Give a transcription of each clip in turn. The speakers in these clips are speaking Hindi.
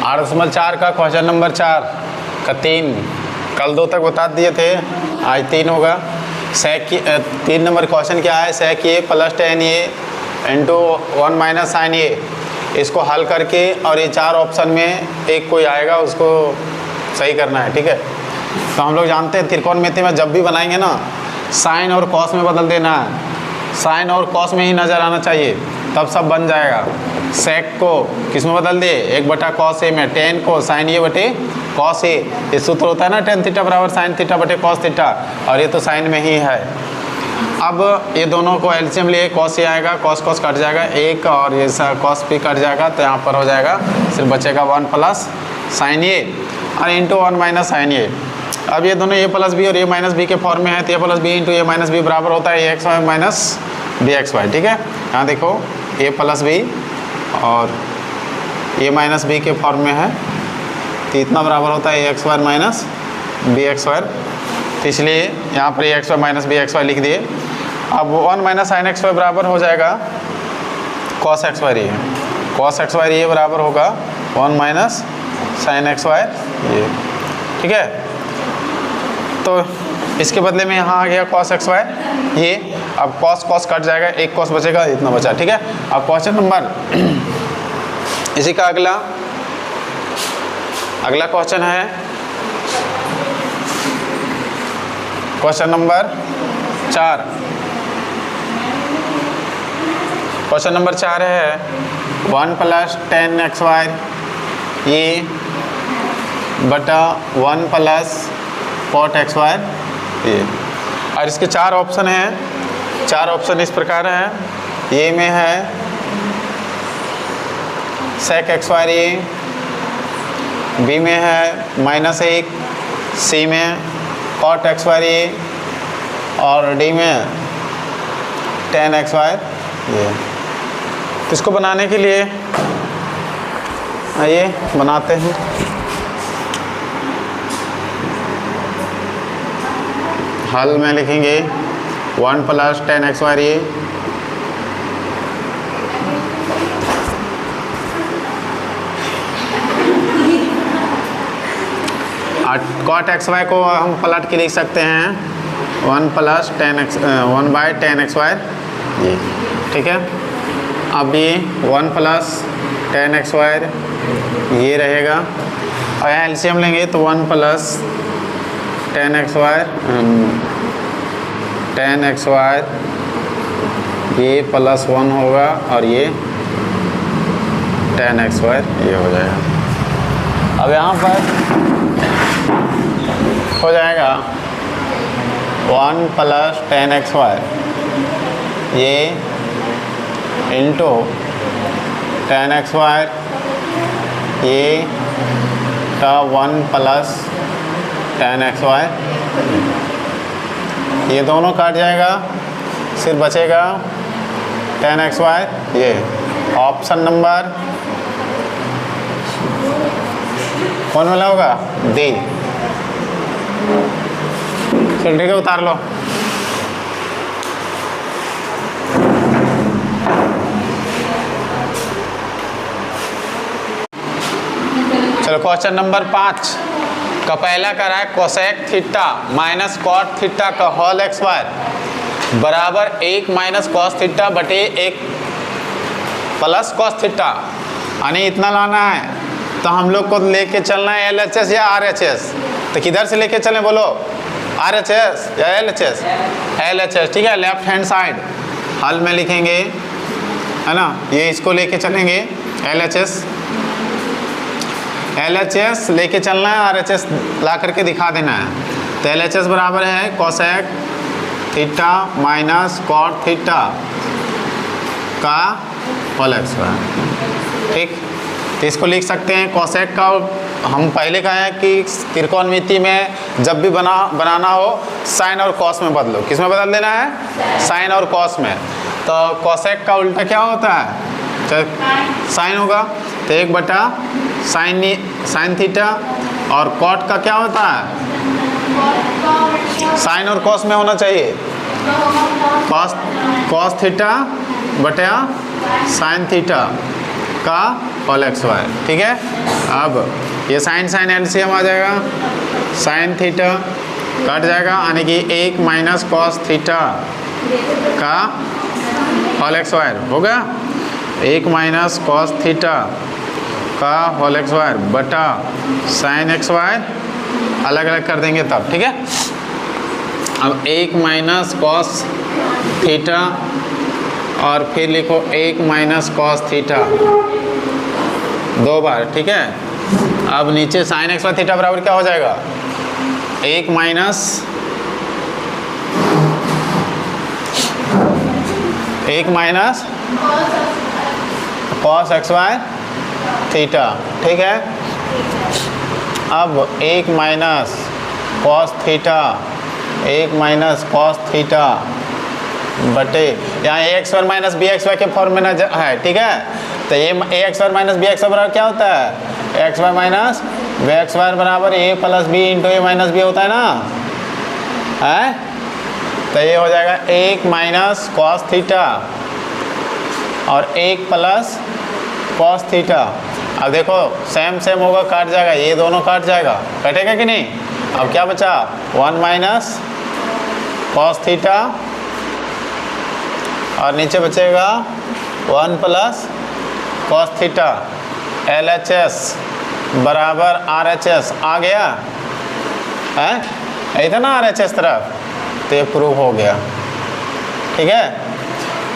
8.4 का क्वेश्चन नंबर 4 का 3, कल 2 तक बता दिए थे, आज 3 होगा। सेक की 3 नंबर क्वेश्चन क्या है, सेक ए प्लस टेन ए इंटू 1 माइनस साइन ए। इसको हल करके और ये 4 ऑप्शन में एक कोई आएगा उसको सही करना है, ठीक है। तो हम लोग जानते हैं त्रिकोणमिति में जब भी बनाएंगे ना, साइन और कॉस में बदल देना है, साइन और कॉस में ही नज़र आना चाहिए, तब सब बन जाएगा। सेक को किस में बदल दे, 1 कॉस ए में, टेन को साइन ए बटे कॉस ए। ये सूत्र होता है ना, टेन थीटा बराबर साइन थीटा बटे कॉस थीटा, और ये तो साइन में ही है। अब ये दोनों को एलसीएम लिए, कॉस ए आएगा, कॉस कॉस कट जाएगा एक, और ये कॉस भी कट जाएगा, तो यहाँ पर हो जाएगा सिर्फ बचेगा 1 प्लस साइन ए और इंटू 1 माइनस साइन ए। अब ये दोनों ए प्लस बी और ए माइनस बी के फॉर्म में है, तो a plus b into a minus b बराबर होता है a x y minus b x y, ठीक है। यहाँ देखो ए प्लस बी और ए माइनस बी के फॉर्म में है, तो इतना बराबर होता है a x y minus b x y, तो इसलिए यहाँ पर a x y minus b x y लिख दिए। अब 1 माइनस साइन एक्स वाई बराबर हो जाएगा कॉस एक्स वाई ये, कॉस एक्स वाई ये बराबर होगा 1 माइनस साइन एक्स वाई ये, ठीक है। तो इसके बदले में यहाँ आ गया कॉस एक्स वाई ये, अब कॉस कॉस कट जाएगा, एक कॉस बचेगा, इतना बचा, ठीक है। अब क्वेश्चन नंबर इसी का अगला क्वेश्चन है क्वेश्चन नंबर 4। क्वेश्चन नंबर 4 है 1 प्लस 10 एक्स वाई ये बटा 1 प्लस कॉट एक्स वाई ये, और इसके 4 ऑप्शन हैं। 4 ऑप्शन इस प्रकार हैं, ए में है सेक एक्स वाई ए, बी में है -1, सी में कॉट एक्स वाई ए, और डी में 10 एक्स वाई ये। इसको बनाने के लिए आइए बनाते हैं। हल में लिखेंगे 1 प्लस 10 एक्स वाई ए कॉट एक्स वाई को हम पलट के लिख सकते हैं 1 प्लस 1/10 एक्स वाई ये, ठीक है। अब ये 1 प्लस 10 एक्स वाई ये रहेगा, और यहाँ एलसीएम लेंगे तो 1 plus 10 x y 10 x y ये प्लस 1 होगा, और ये 10 एक्स वाई ये हो जाएगा। अब यहाँ पर हो जाएगा 1 प्लस 10 एक्स वाई ये इंटू 10 एक्स वाई ये का 1 प्लस 10 एक्स वाई, ये दोनों काट जाएगा, सिर्फ बचेगा 10 एक्स वाई ये। ऑप्शन नंबर कौन वाला होगा, डी। चल ठीक है, उतार लो। चलो क्वेश्चन नंबर 5 का पहला कर रहा है cosec theta minus cot theta का होल एक्स वाई बराबर 1 माइनस कॉस थीटा बटे 1 प्लस कॉस थीटा, यानी इतना लाना है। तो हम लोग को लेके चलना है LHS या RHS, तो किधर से लेके चलें बोलो, RHS या LHS? LHS, ठीक है। लेफ्ट हैंड साइड हल में लिखेंगे, है ना, ये इसको लेके चलेंगे LHS लेके चलना है, RHS ला करके दिखा देना है। तो LHS बराबर है cosec theta minus cot theta का होल एक्स वाई, ठीक। तो इसको लिख सकते हैं कोसेक का, हम पहले कहा है कि त्रिकोणमिति में जब भी बनाना हो साइन और कॉस में बदलो। किस में बदल देना है, साइन और कॉस में। तो कोसेक का उल्टा क्या होता है, साइन होगा, तो 1 साइन थीटा, और कॉट का क्या होता है, साइन और कॉस में होना चाहिए, कॉस थीटा बटा साइन थीटा का होल एक्स वाई। ठीक है, अब ये साइन साइन एलसीएम आ जाएगा, साइन थीटा कट जाएगा, यानी कि 1 माइनस कॉस थीटा का होल एक्स वाई हो गया। 1 माइनस कॉस थीटा का होल एक्स वाई बटा साइन एक्स वाई, अलग अलग कर देंगे तब। ठीक है, अब 1 माइनस कॉस थीटा और फिर लिखो 1 माइनस कॉस थीटा 2 बार। ठीक है, अब नीचे साइन एक्स वाई थीटा बराबर क्या हो जाएगा, 1 minus cos x y theta. ठीक है, अब 1 minus cos theta, 1 minus cos theta बटे यहाँ a x y minus b x y के फॉर्म में ना है। ठीक है, तो ये a x y minus b x y बराबर क्या होता है, x y minus b x y बराबर a plus b into a minus b होता है ना, है। तो ये हो जाएगा 1 माइनस कॉस थीटा और 1 प्लस कॉस थीटा। अब देखो सेम सेम होगा, काट जाएगा, ये दोनों काट जाएगा, कटेगा कि नहीं। अब क्या बचा, 1 माइनस कॉस थीटा और नीचे बचेगा 1 प्लस कॉस थीटा। LHS बराबर RHS आ गया है, यही था ना RHS तरफ, तो ये प्रूव हो गया। ठीक है,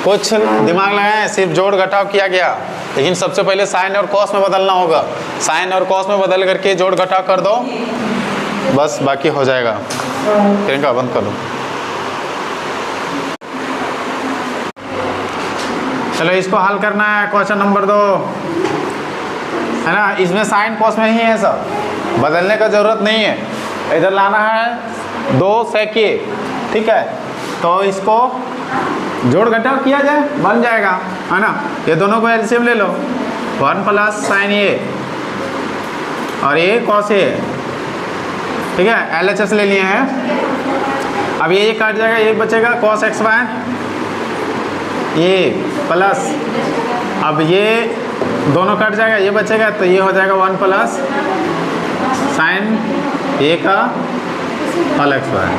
कुछ दिमाग लगाएं, सिर्फ जोड़ घटाव किया गया, लेकिन सबसे पहले साइन और कॉस में बदलना होगा। साइन और कॉस में बदल करके जोड़ घटाव कर दो, बस बाकी हो जाएगा। प्रियंका बंद कर दो। चलो इसको हल करना है, क्वेश्चन नंबर 2 है ना। इसमें साइन कॉस में ही है, सब बदलने का जरूरत नहीं है, इधर लाना है 2 सेके। ठीक है, तो इसको जोड़ घटाव किया जाए, बन जाएगा, है ना। ये दोनों को एलसीएम ले लो, 1 प्लस साइन ए और ये कॉस ए। ठीक है, LHS ले लिए हैं। अब ये काट जाएगा, एक बचेगा कॉस एक्स वाई, ये प्लस, अब ये दोनों कट जाएगा, ये बचेगा, तो ये हो जाएगा 1 प्लस साइन ए का whole x y.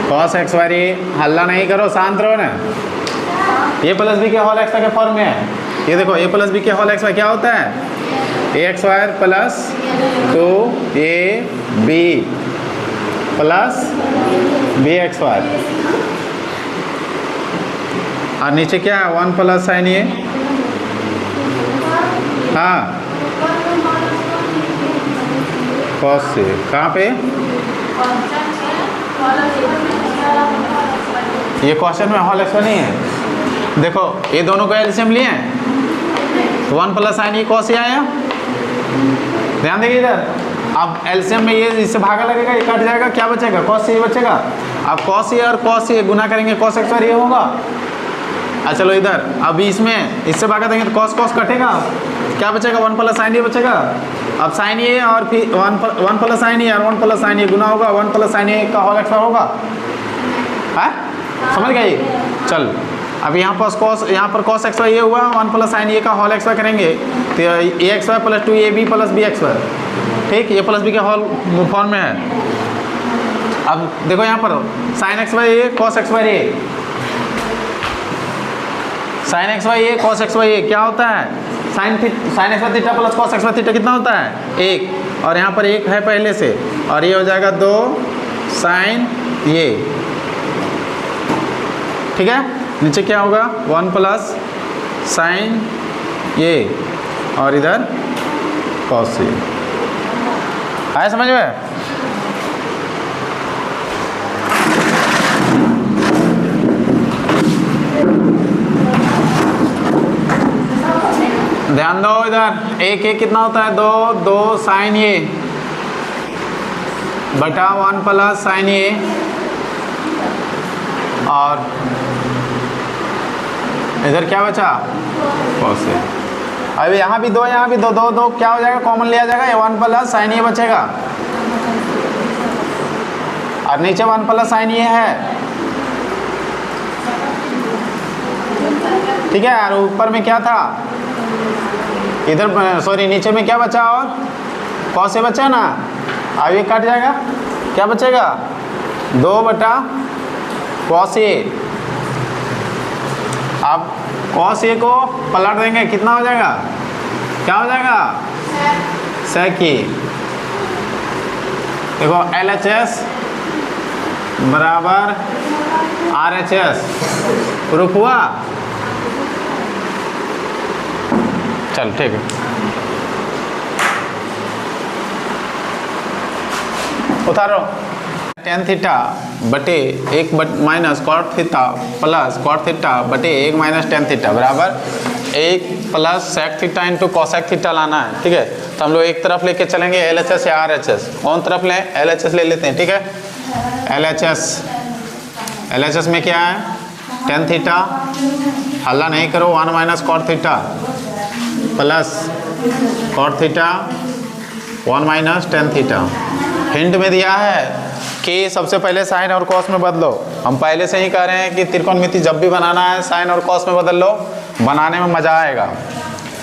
Cos x y, हल्ला नहीं करो, शांत रहो ना। ये प्लस बी के होल एक्स वाई के फॉर्म में है। ये देखो, ए प्लस बी के होल एक्स वाई क्या होता है, a x y plus 2ab plus b x y, और नीचे क्या है 1 प्लस साइन ए। हाँ, कॉस से कहाँ पे, ये क्वेश्चन में होल एक्स वाई नहीं है। देखो ये दोनों को एलसीएम लिए हैं, 1 plus sine A cos A आया, ध्यान देखिए इधर। अब एलसीएम में ये इससे भागा लगेगा, ये कट जाएगा, क्या बचेगा, कॉस ए बचेगा। अब कॉस ए और कॉस ए गुना करेंगे, कॉस एक्स वाई ये होगा। अच्छा चलो इधर, अभी इसमें इससे भागा देंगे तो कॉस कॉस कटेगा, क्या बचेगा, 1 प्लस साइन ए बचेगा। अब साइन ए और फिर 1 प्लस साइन ए और 1 प्लस साइन ए गुना होगा, 1 प्लस साइन ए का होल एक्स वाई होगा, है, समझ गए। चल अब यहाँ पर कॉस एक्स वाई ये हुआ, 1 प्लस साइन ए का होल एक्स वाई करेंगे, तो a x y plus 2ab plus b x y. ठीक, ये प्लस बी के होल फॉर्म में है। अब देखो यहाँ पर sine x y a cos x y a, sine x y a cos x y a क्या होता है, sine x y theta plus cos x y theta कितना होता है, 1, और यहाँ पर 1 है पहले से, और ये हो जाएगा 2 साइन ये। ठीक है, नीचे क्या होगा 1 प्लस साइन ये और इधर कॉस ये। आया समझ में। ध्यान दो इधर, एक कितना होता है 2 साइन ये बटा 1 प्लस साइन ये, और इधर क्या बचा कॉस ए। अब यहाँ भी 2 यहाँ भी 2 क्या हो जाएगा, कॉमन लिया जाएगा, ये 1 प्लस साइन ये बचेगा, और नीचे 1 प्लस साइन ये है। ठीक है, और ऊपर में क्या था इधर सॉरी नीचे में क्या बचा और कॉस ए बचा ना, अब ये कट जाएगा, क्या बचेगा 2/cos ए। अब cos ए को पलट देंगे, कितना हो जाएगा, क्या हो जाएगा sec ए। देखो LHS बराबर RHS प्रूफ हुआ। चल ठीक है, उतारो। tan थीटा बटे 1 minus cot theta plus cot theta बटे 1 माइनस tan थीटा बराबर 1 plus sec theta into cosec theta लाना है। ठीक है, तो हम लोग एक तरफ लेके चलेंगे LHS या RHS, कौन तरफ लें, LHS ले लेते हैं। ठीक है, LHS में क्या है tan थीटा, हल्ला नहीं करो, 1 minus cot theta plus cot theta 1 minus tan theta. Hint में दिया है कि सबसे पहले साइन और कॉस में बदलो। हम पहले से ही कह रहे हैं कि त्रिकोणमिति जब भी बनाना है साइन और कॉस में बदल लो, बनाने में मज़ा आएगा।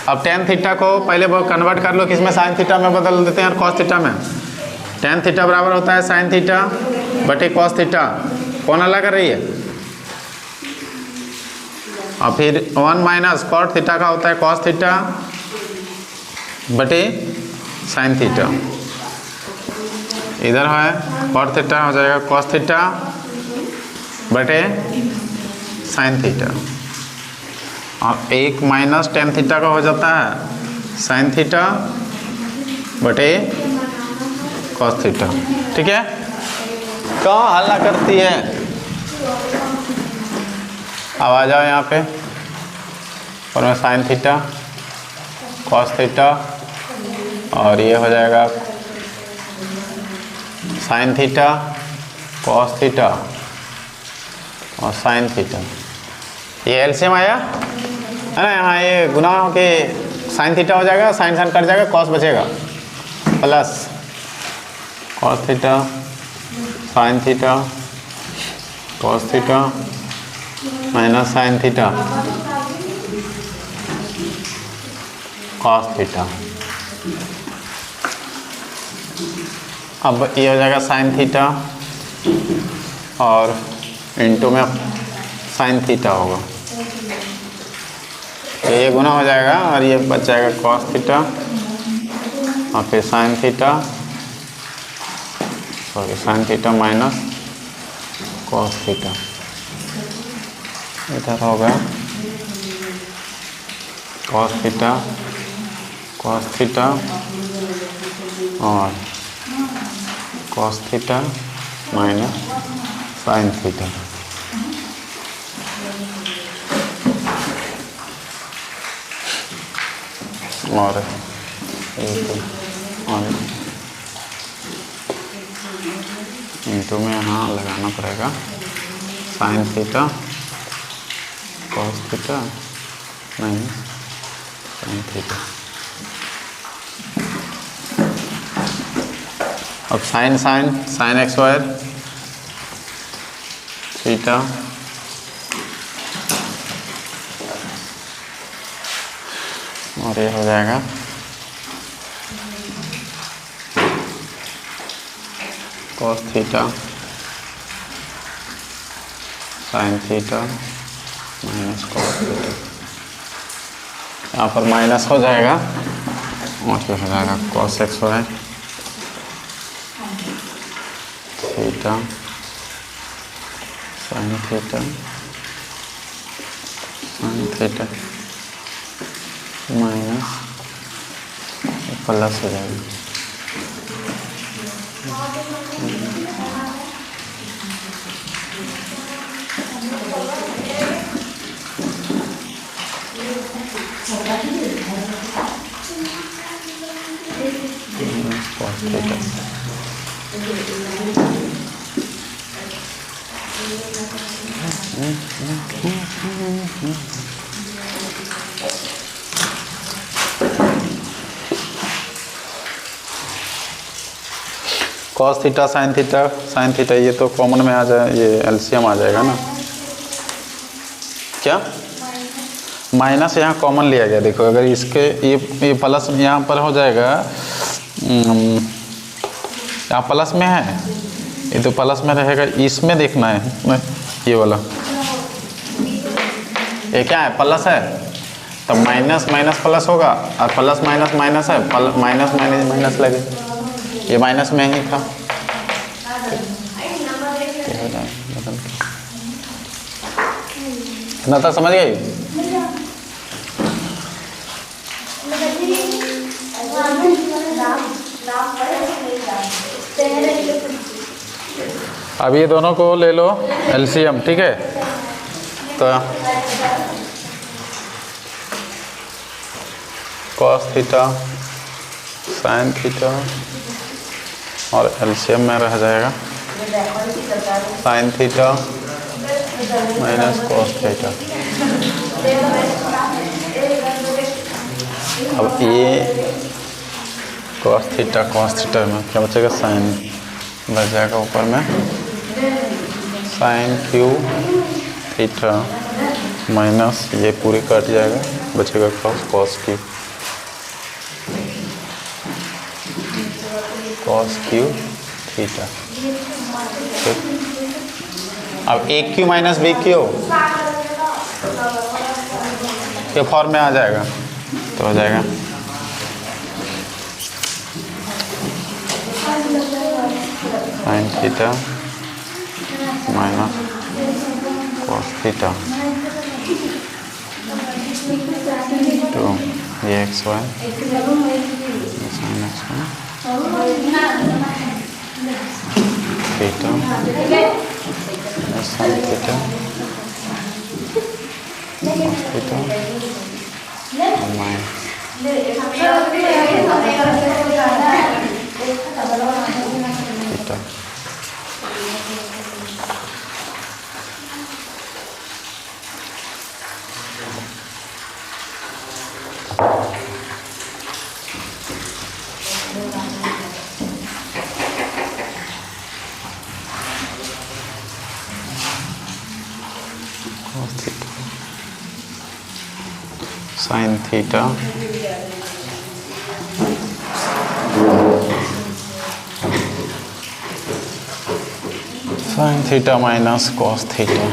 अब tan थीटा को पहले वो कन्वर्ट कर लो, किसमें साइन थीटा में बदल देते हैं और कॉस थीटा में। tan थीटा बराबर होता है साइन थीटा बटे कॉस थीटा, कौन अलग कर रही है, और फिर 1 माइनस कॉट थीटा का होता है कॉस थीटा बटे साइन थीटा। इधर है कॉट थीटा हो जाएगा कॉस थीटा बटे साइन थीटा, और 1 माइनस tan थीटा का हो जाता है साइन थीटा बटे कॉस थीटा। ठीक है, कहाँ हल्ला करती है, अब आ जाओ यहाँ पे, और में साइन थीटा कॉस थीटा, और ये हो जाएगा साइन थीटा कॉस थीटा और साइन थीटा। ये एलसीएम आया है ना, यहाँ ये गुना के साइन थीटा हो जाएगा, साइन साइन कट जाएगा, कॉस बचेगा plus cos theta sine theta cos theta minus sine theta cos theta. अब ये हो जाएगा साइन थीटा और इंटू में साइन थीटा होगा, तो ये गुना हो जाएगा और ये बच जाएगा कॉस थीटा और फिर sine theta, sorry sine theta minus cos theta. इधर होगा कॉस थीटा और cos theta minus sine theta. और इंटू में यहाँ लगाना पड़ेगा sine theta cos theta minus sine theta. अब साइन एक्स स्क्वायर थीटा और ये हो जाएगा cos theta sine theta minus cos theta. यहाँ पर माइनस हो जाएगा और फिर हो जाएगा cos x y theta sine theta minus plus हो जाएगा cos theta. Cos theta sine theta ये तो कॉमन में आ जाए, ये एलसीएम आ जाएगा ना, क्या माइनस यहाँ कॉमन लिया गया। देखो अगर इसके ये प्लस यहाँ पर हो जाएगा, यहाँ प्लस में है, ये तो प्लस में रहेगा, इसमें देखना है ये वाला, ये क्या है प्लस है, तो माइनस माइनस प्लस होगा, और प्लस माइनस माइनस है, माइनस माइनस माइनस लगे, ये माइनस में ही था। इतना तक समझ गए? अब ये दोनों को ले लो एलसीएम, ठीक है। तो कॉस थीटा साइन थीटा और एलसीएम में रह जाएगा sine theta minus cos theta. अब ये कॉस थीटा में क्या बचेगा, साइन बच जाएगा ऊपर में, साइन क्यू थीटा माइनस ये पूरी कट जाएगा, बचेगा cos q, cos q theta. अब a q minus b q ये फॉर्म में आ जाएगा, तो हो जाएगा sine theta minus cos theta तो ये x y sine x y theta sine theta cos theta और minus theta. Sine theta sine theta minus cos theta,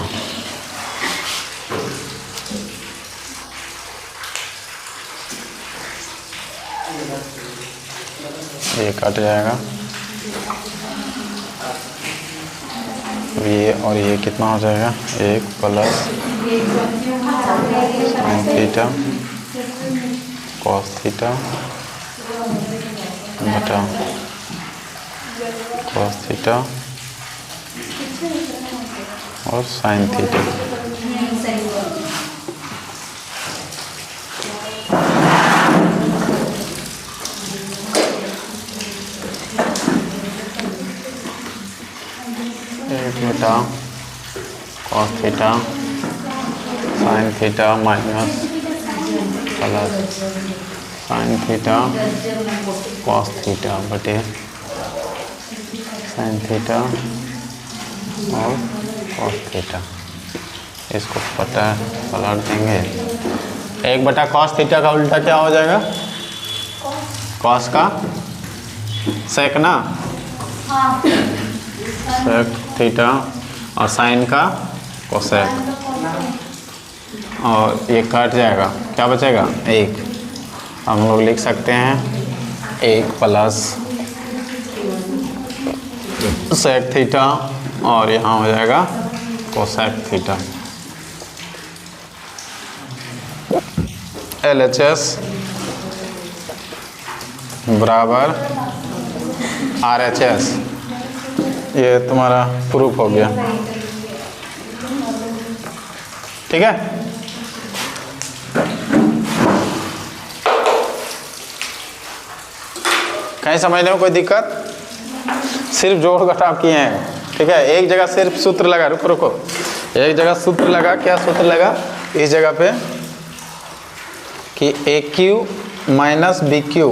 ये कट जाएगा, ये और ये कितना हो जाएगा, एक plus sine theta cos theta बटा कॉस थीटा और साइन थीटा। एक बटा cos theta sine theta minus plus sine theta cos theta बटे साइन थीटा और कॉस थीटा। इसको पलट देंगे, एक बटा कॉस थीटा का उल्टा क्या हो जाएगा, कॉस का सेक ना, सेक थीटा और साइन का कोसेक, और ये कट जाएगा, क्या बचेगा एक। हम लोग लिख सकते हैं एक प्लस सेक थीटा और यहाँ हो जाएगा कोसेक थीटा। LHS बराबर RHS, ये तुम्हारा प्रूफ हो गया, ठीक है। कहीं समझने में कोई दिक्कत, सिर्फ जोड़ घटाव किए हैं, ठीक है। एक जगह सिर्फ सूत्र लगा, रुको एक जगह सूत्र लगा, क्या सूत्र लगा इस जगह पे कि a q minus b q,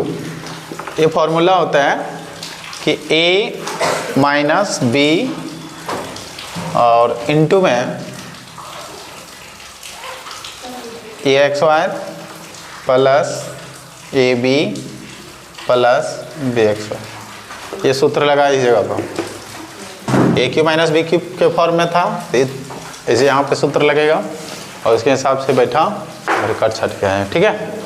ये फॉर्मूला होता है कि ए माइनस बी और इनटू में a x y plus a b plus b x y. ये सूत्र लगा इस जगह पर, a q minus b q के फॉर्म में था, इसे यहाँ पे सूत्र लगेगा और उसके हिसाब से बैठा और कर छट के आए। ठीक है।